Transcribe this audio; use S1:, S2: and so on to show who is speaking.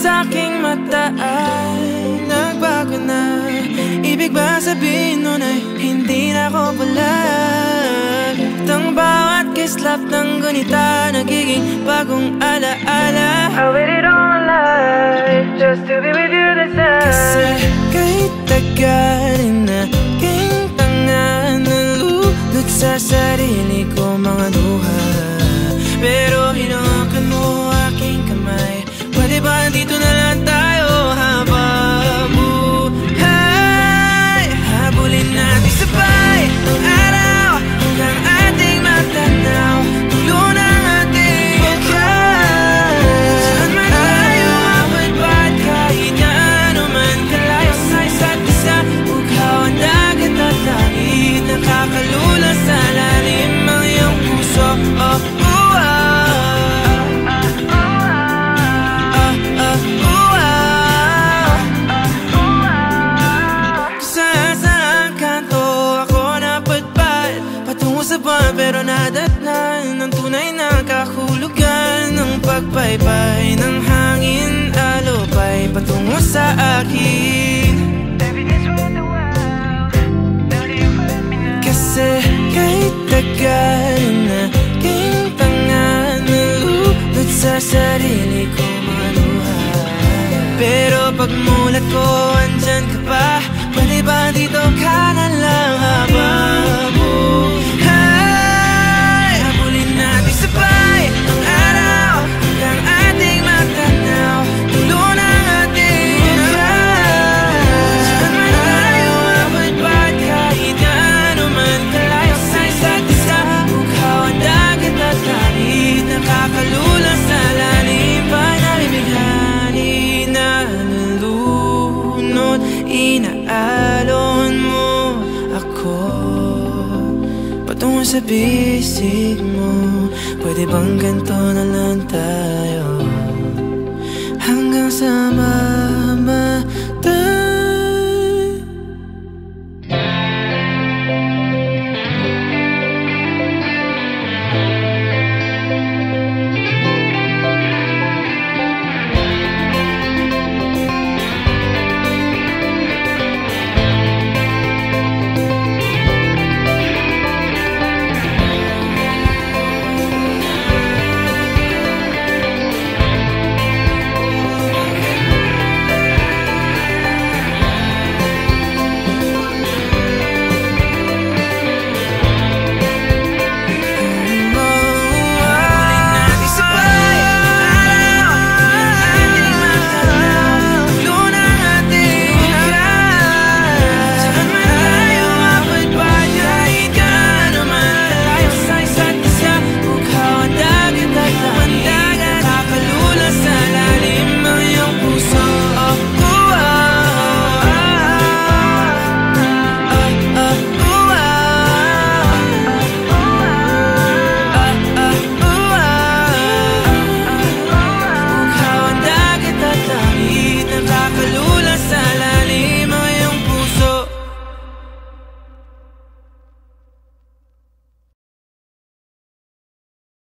S1: sa'king mata ay nagbago na. Ibig ba sabihin nun ay hindi na ako bulag? Tang bawat kislap ng gunita nagiging bagong alaala.
S2: I waited all my life just to be with you this time.
S1: Kasi kahit tagalin na king tanga, nalulot sa sarili ko mga luha. Pero hinawakan mo aking kamay. Pwede ba dito na lang tayo habang buhay? Habulin natin sabay ang araw hanggang ating matanaw. Tulo ng ating pagkay. Saan man tayo abot ba't kahit na ano man kalayo sa isa't isa. Ughaw ang dagat at langit, nakakalula sa lalim ang iyong puso. Pero nadatnan ng tunay na kahulugan ng pagpaypay ng hangin, alupay patungo sa akin. Kasi kahit tagal na king tanga, nalulot sa sarili ko mga luha. Pero pagmulat ko andyan ka pa. Pwede ba dito ka na lang habang inaalon mo ako patungo sa bisig mo. Pwede bang ganito na lang tayo?